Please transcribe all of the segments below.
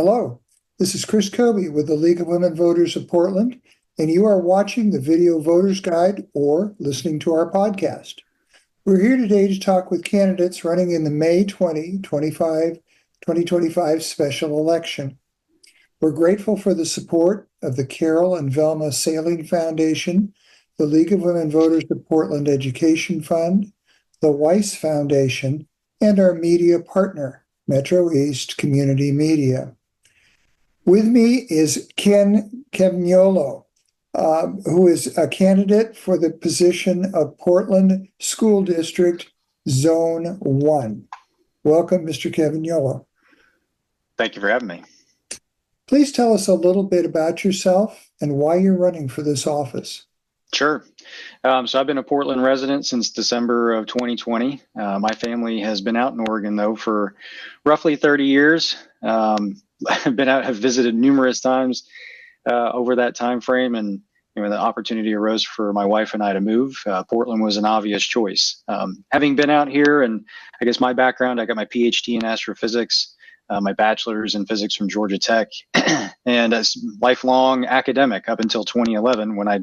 Hello, this is Chris Kobe with the League of Women Voters of Portland, and you are watching the Video Voters Guide or listening to our podcast. We're here today to talk with candidates running in the May 2025 special election. We're grateful for the support of the Carol and Velma Sailing Foundation, the League of Women Voters of Portland Education Fund, the Weiss Foundation, and our media partner, Metro East Community Media. With me is Ken Cavagnolo, who is a candidate for the position of Portland School District Zone 1. Welcome, Mr. Cavagnolo. Thank you for having me. Please tell us a little bit about yourself and why you're running for this office. Sure. So I've been a Portland resident since December of 2020. My family has been out in Oregon, though, for roughly 30 years. I've been out, have visited numerous times over that time frame, and the opportunity arose for my wife and I to move. Portland was an obvious choice. Having been out here, and I guess my background, I got my PhD in astrophysics, my bachelor's in physics from Georgia Tech, and as lifelong academic up until 2011 when I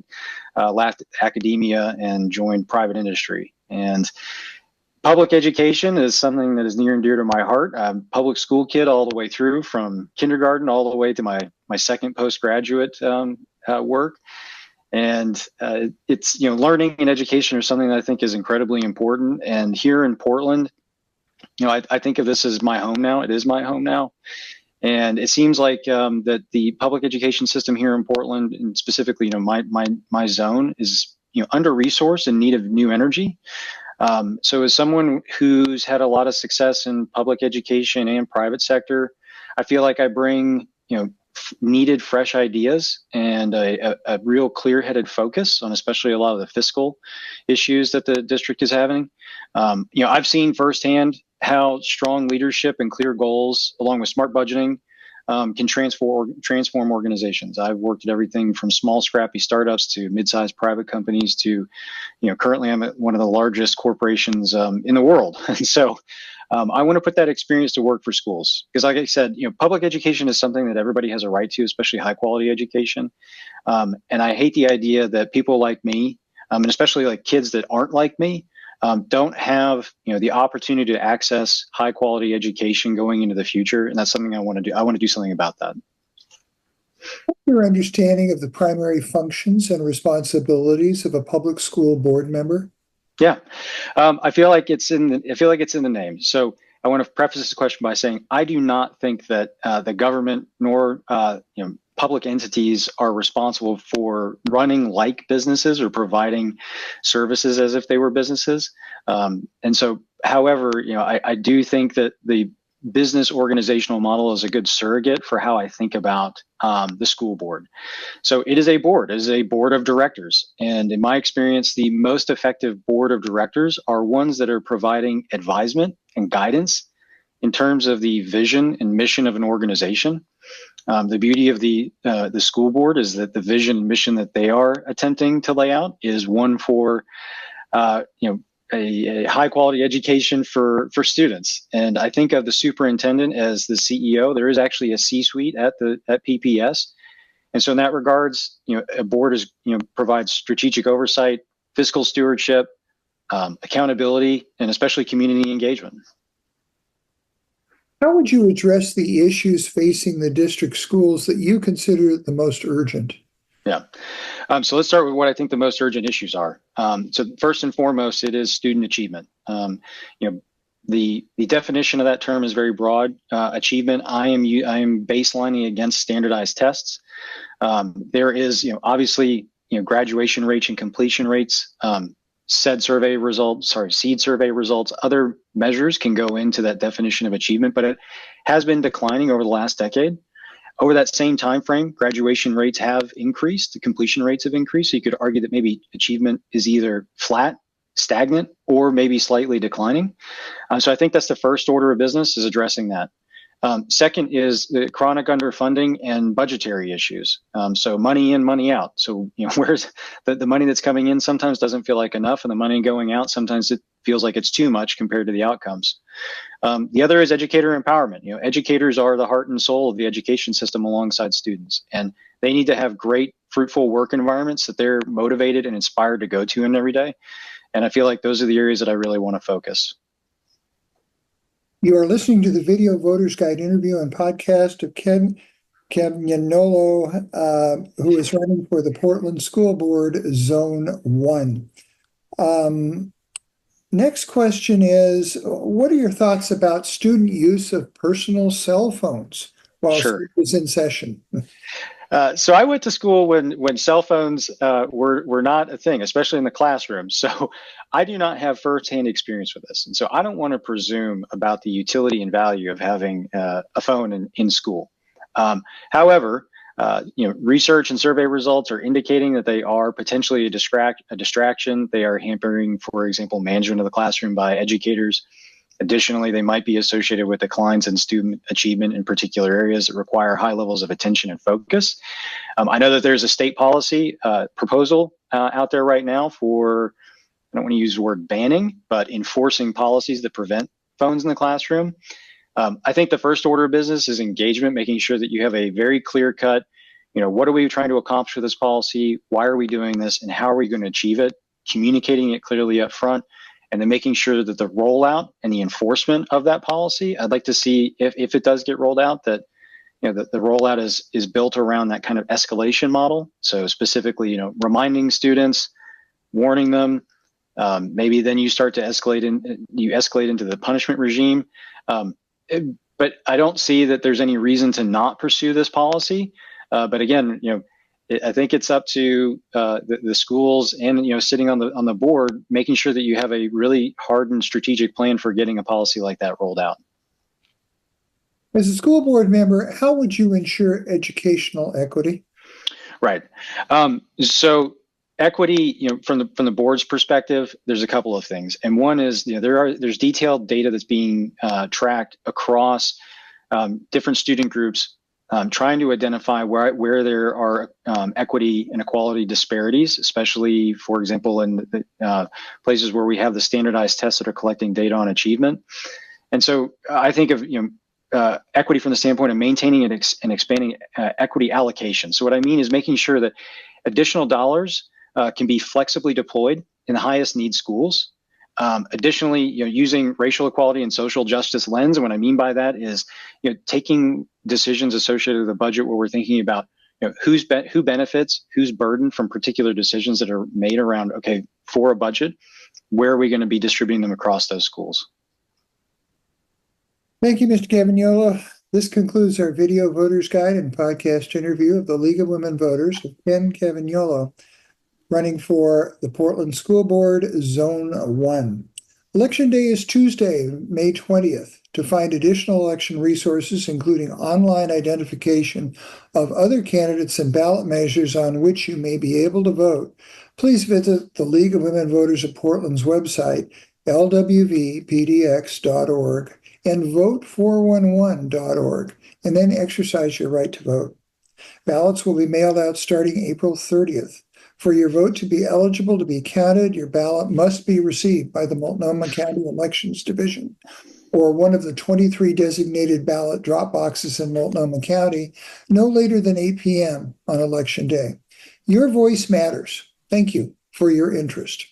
left academia and joined private industry. And public education is something that is near and dear to my heart. I'm a public school kid all the way through, from kindergarten all the way to my second postgraduate work. And it's, learning and education are something that I think is incredibly important. And here in Portland, I think of this as my home now. It is my home now. And it seems like that the public education system here in Portland, and specifically, my zone, is under-resourced and in need of new energy. So as someone who's had a lot of success in public education and private sector, I feel like I bring, needed fresh ideas and a real clear-headed focus on especially a lot of the fiscal issues that the district is having. I've seen firsthand how strong leadership and clear goals, along with smart budgeting, can transform organizations. I've worked at everything from small, scrappy startups to mid-sized private companies to, currently I'm at one of the largest corporations in the world. And so I want to put that experience to work for schools, because like I said, public education is something that everybody has a right to, especially high quality education. And I hate the idea that people like me, and especially like kids that aren't like me, don't have the opportunity to access high quality education going into the future, and that's something I want to do. I want to do something about that. What's your understanding of the primary functions and responsibilities of a public school board member? Yeah, I feel like it's in the name. So I want to preface this question by saying I do not think that the government nor public entities are responsible for running like businesses or providing services as if they were businesses. And so, however, I do think that the business organizational model is a good surrogate for how I think about the school board. So it is a board of directors. And in my experience, the most effective board of directors are ones that are providing advisement and guidance in terms of the vision and mission of an organization. The beauty of the school board is that the vision and mission that they are attempting to lay out is one for, a high quality education for students. And I think of the superintendent as the CEO. There is actually a C-suite at PPS. And so in that regards, a board provides strategic oversight, fiscal stewardship, accountability, and especially community engagement. How would you address the issues facing the district schools that you consider the most urgent? Yeah. So let's start with what I think the most urgent issues are. So first and foremost, it is student achievement. The definition of that term is very broad. Achievement. I am baselining against standardized tests. There is, obviously, graduation rates and completion rates. SEED survey results, other measures can go into that definition of achievement, but it has been declining over the last decade. Over that same time frame, graduation rates have increased, the completion rates have increased. So you could argue that maybe achievement is either flat, stagnant, or maybe slightly declining. So I think that's the first order of business, is addressing that. Second is the chronic underfunding and budgetary issues. So money in, money out. So, where's the money that's coming in sometimes doesn't feel like enough, and the money going out sometimes it feels like it's too much compared to the outcomes. The other is educator empowerment. Educators are the heart and soul of the education system alongside students, and they need to have great, fruitful work environments that they're motivated and inspired to go to in every day. And I feel like those are the areas that I really want to focus. You are listening to the Video Voters Guide interview and podcast of Ken Cavagnolo, who is running for the Portland School Board Zone 1. Next question is, what are your thoughts about student use of personal cell phones while Sure. school is in session? So I went to school when cell phones were not a thing, especially in the classroom. So I do not have firsthand experience with this, and so I don't want to presume about the utility and value of having a phone in school. However, research and survey results are indicating that they are potentially a distraction. They are hampering, for example, management of the classroom by educators. Additionally, they might be associated with declines in student achievement in particular areas that require high levels of attention and focus. I know that there's a state policy proposal out there right now for, I don't want to use the word banning, but enforcing policies that prevent phones in the classroom. I think the first order of business is engagement, making sure that you have a very clear cut, what are we trying to accomplish with this policy? Why are we doing this? And how are we going to achieve it? Communicating it clearly up front, and then making sure that the rollout and the enforcement of that policy, I'd like to see if it does get rolled out, that the rollout is built around that kind of escalation model. So specifically, reminding students, warning them, maybe then you start to escalate into the punishment regime. But I don't see that there's any reason to not pursue this policy. But again, I think it's up to the schools and sitting on the board, making sure that you have a really hardened strategic plan for getting a policy like that rolled out. As a school board member, how would you ensure educational equity? Right. So equity, from the board's perspective, there's a couple of things, and one is there's detailed data that's being tracked across different student groups. Trying to identify where there are equity and equality disparities, especially, for example, in the places where we have the standardized tests that are collecting data on achievement. And so I think of equity from the standpoint of maintaining and expanding equity allocation. So what I mean is making sure that additional dollars can be flexibly deployed in the highest need schools. Additionally, using racial equality and social justice lens. And what I mean by that is, taking decisions associated with the budget where we're thinking about, who benefits, who's burdened from particular decisions that are made around, for a budget, where are we going to be distributing them across those schools? Thank you, Mr. Cavagnolo. This concludes our Video Voters Guide and podcast interview of the League of Women Voters with Ken Cavagnolo, running for the Portland School Board Zone 1. Election Day is Tuesday, May 20th. To find additional election resources, including online identification of other candidates and ballot measures on which you may be able to vote, please visit the League of Women Voters of Portland's website, lwvpdx.org, and vote411.org, and then exercise your right to vote. Ballots will be mailed out starting April 30th. For your vote to be eligible to be counted, your ballot must be received by the Multnomah County Elections Division or one of the 23 designated ballot drop boxes in Multnomah County no later than 8 p.m. on Election Day. Your voice matters. Thank you for your interest.